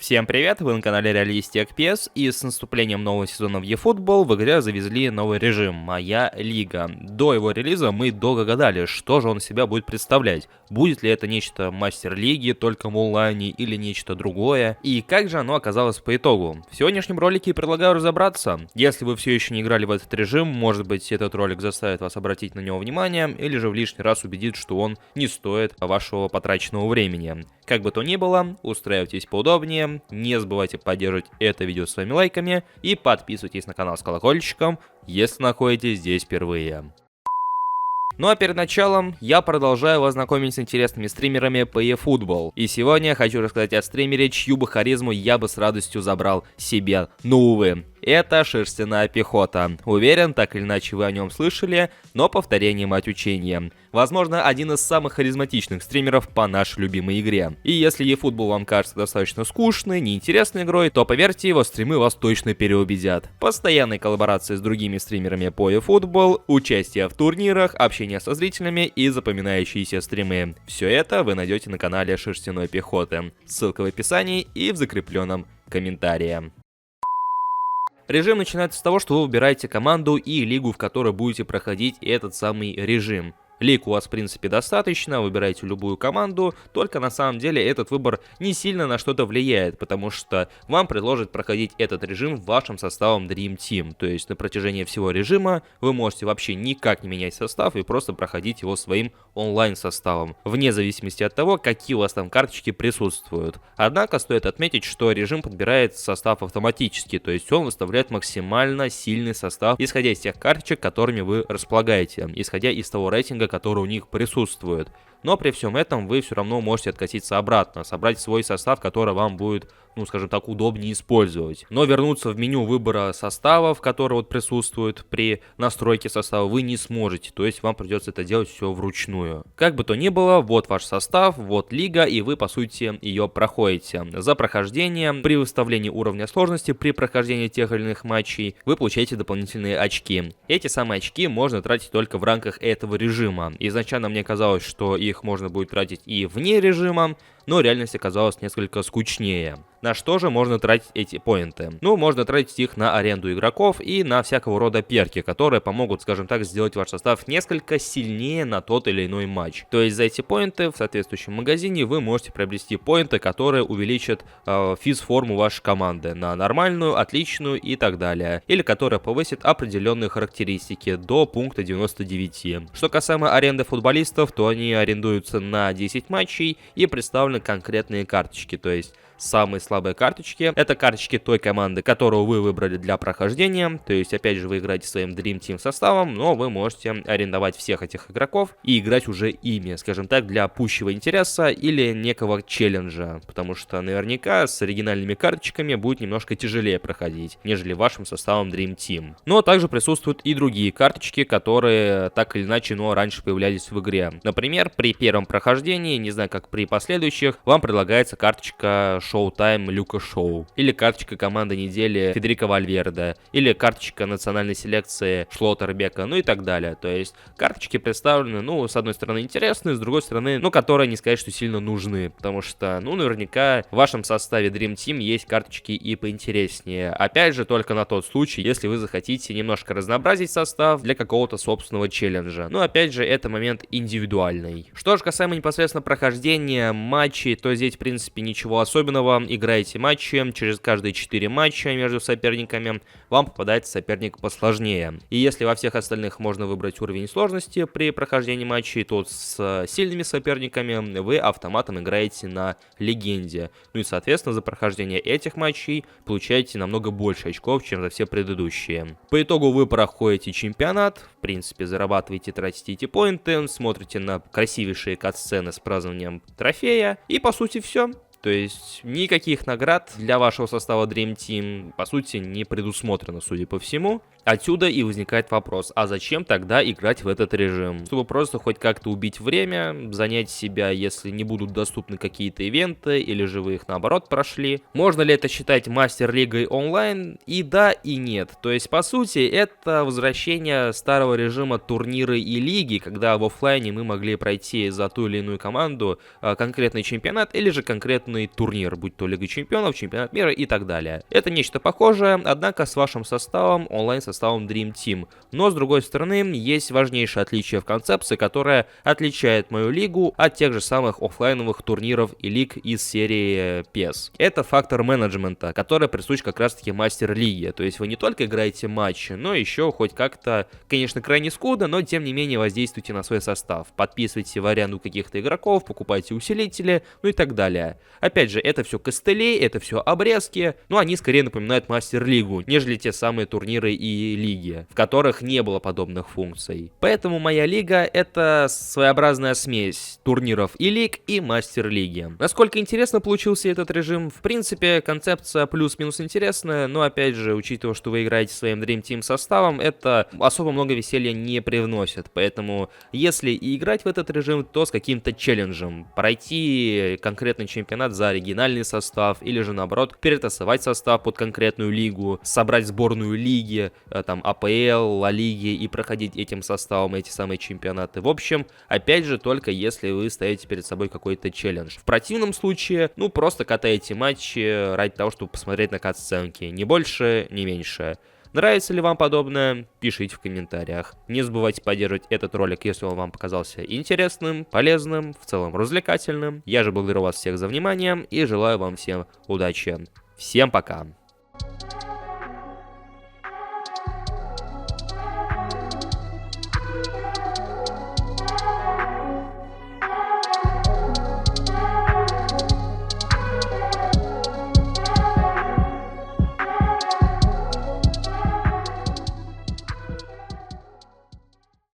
Всем привет, вы на канале Realistic PS, и с наступлением нового сезона в eFootball в игре завезли новый режим «Моя лига». До его релиза мы долго гадали, что же он из себя будет представлять. Будет ли это нечто мастер-лиги, только в онлайне, или нечто другое, и как же оно оказалось по итогу. В сегодняшнем ролике предлагаю разобраться. Если вы все еще не играли в этот режим, может быть этот ролик заставит вас обратить на него внимание, или же в лишний раз убедит, что он не стоит вашего потраченного времени. Как бы то ни было, устраивайтесь поудобнее, не забывайте поддерживать это видео своими лайками и подписывайтесь на канал с колокольчиком, если находитесь здесь впервые. Ну а перед началом я продолжаю вас знакомить с интересными стримерами по eFootball. И сегодня я хочу рассказать о стримере, чью бы харизму я бы с радостью забрал себе. Но увы. Это Шерстяная Пехота. Уверен, так или иначе вы о нем слышали, но повторение мать учения. Возможно, один из самых харизматичных стримеров по нашей любимой игре. И если eFootball вам кажется достаточно скучной, неинтересной игрой, то поверьте, его стримы вас точно переубедят. Постоянные коллаборации с другими стримерами по eFootball, участие в турнирах, общение со зрителями и запоминающиеся стримы. Все это вы найдете на канале Шерстяной Пехоты. Ссылка в описании и в закрепленном комментарии. Режим начинается с того, что вы выбираете команду и лигу, в которой будете проходить этот самый режим. Лиг у вас в принципе достаточно, выбирайте любую команду, только на самом деле этот выбор не сильно на что-то влияет, потому что вам предложат проходить этот режим вашим составом Dream Team, то есть на протяжении всего режима вы можете вообще никак не менять состав и просто проходить его своим онлайн составом, вне зависимости от того, какие у вас там карточки присутствуют. Однако стоит отметить, что режим подбирает состав автоматически, то есть он выставляет максимально сильный состав, исходя из тех карточек, которыми вы располагаете, исходя из того рейтинга, который у них присутствует. Но при всем этом вы все равно можете откатиться обратно, собрать свой состав, который вам будет, ну скажем так, удобнее использовать. Но вернуться в меню выбора составов, который вот присутствует при настройке состава, вы не сможете. То есть вам придется это делать все вручную. Как бы то ни было, вот ваш состав, вот лига, и вы по сути ее проходите. За прохождение, при выставлении уровня сложности, при прохождении тех или иных матчей, вы получаете дополнительные очки. Эти самые очки можно тратить только в рамках этого режима. Изначально мне казалось, что их можно будет тратить и вне режима, но реальность оказалась несколько скучнее. На что же можно тратить эти поинты? Ну, можно тратить их на аренду игроков и на всякого рода перки, которые помогут, скажем так, сделать ваш состав несколько сильнее на тот или иной матч. То есть за эти поинты в соответствующем магазине вы можете приобрести поинты, которые увеличат физ-форму вашей команды на нормальную, отличную и так далее. Или которые повысят определенные характеристики до пункта 99. Что касаемо аренды футболистов, то они арендуются на 10 матчей и представлены конкретные карточки, то есть самые слабые карточки — это карточки той команды, которую вы выбрали для прохождения, то есть опять же вы играете своим Dream Team составом, но вы можете арендовать всех этих игроков и играть уже ими, скажем так, для пущего интереса или некого челленджа, потому что наверняка с оригинальными карточками будет немножко тяжелее проходить, нежели вашим составом Dream Team. Но также присутствуют и другие карточки, которые так или иначе, но раньше появлялись в игре. Например, при первом прохождении, не знаю как при последующих, вам предлагается карточка Showtime Люка Шоу, или карточка команды недели Федерико Вальверде, или карточка национальной селекции Шлоттербека, ну и так далее. То есть карточки представлены, ну, с одной стороны интересные, с другой стороны, ну, которые не сказать, что сильно нужны, потому что, ну, наверняка в вашем составе Dream Team есть карточки и поинтереснее. Опять же, только на тот случай, если вы захотите немножко разнообразить состав для какого-то собственного челленджа. Но, опять же, это момент индивидуальный. Что же касаемо непосредственно прохождения матчей, то здесь, в принципе, ничего особенного. Играете матчи, через каждые 4 матча между соперниками вам попадается соперник посложнее. И если во всех остальных можно выбрать уровень сложности при прохождении матчей, то с сильными соперниками вы автоматом играете на легенде. Ну и соответственно за прохождение этих матчей получаете намного больше очков, чем за все предыдущие. По итогу вы проходите чемпионат, в принципе зарабатываете, тратите эти поинты, смотрите на красивейшие кат-сцены с празднованием трофея и по сути все. То есть никаких наград для вашего состава Dream Team, по сути, не предусмотрено, судя по всему. Отсюда и возникает вопрос, а зачем тогда играть в этот режим? Чтобы просто хоть как-то убить время, занять себя, если не будут доступны какие-то ивенты, или же вы их наоборот прошли. Можно ли это считать мастер-лигой онлайн? И да, и нет. То есть, по сути, это возвращение старого режима турниры и лиги, когда в оффлайне мы могли пройти за ту или иную команду конкретный чемпионат или же конкретный турнир, будь то Лига Чемпионов, Чемпионат мира и так далее. Это нечто похожее, однако с вашим составом, онлайн-составом Dream Team. Но, с другой стороны, есть важнейшее отличие в концепции, которое отличает мою лигу от тех же самых оффлайновых турниров и лиг из серии PES. Это фактор менеджмента, который присущ как раз-таки мастер-лиге. То есть вы не только играете матчи, но еще хоть как-то, конечно, крайне скудно, но тем не менее воздействуйте на свой состав. Подписывайте в аренду каких-то игроков, покупайте усилители, ну и так далее. Опять же, это все костыли, это все обрезки, но они скорее напоминают мастер-лигу, нежели те самые турниры и лиги, в которых не было подобных функций. Поэтому моя лига — это своеобразная смесь турниров и лиг, и мастер-лиги. Насколько интересно получился этот режим? В принципе, концепция плюс-минус интересная, но опять же, учитывая, что вы играете своим Dream Team составом, это особо много веселья не привносит. Поэтому, если и играть в этот режим, то с каким-то челленджем. Пройти конкретный чемпионат за оригинальный состав, или же наоборот, перетасовать состав под конкретную лигу, собрать сборную лиги, там АПЛ, Ла Лиги и проходить этим составом эти самые чемпионаты. В общем, опять же, только если вы ставите перед собой какой-то челлендж. В противном случае, ну, просто катаете матчи ради того, чтобы посмотреть на кат-сценки. Ни больше, ни меньше. Нравится ли вам подобное? Пишите в комментариях. Не забывайте поддерживать этот ролик, если он вам показался интересным, полезным, в целом развлекательным. Я же благодарю вас всех за внимание и желаю вам всем удачи. Всем пока!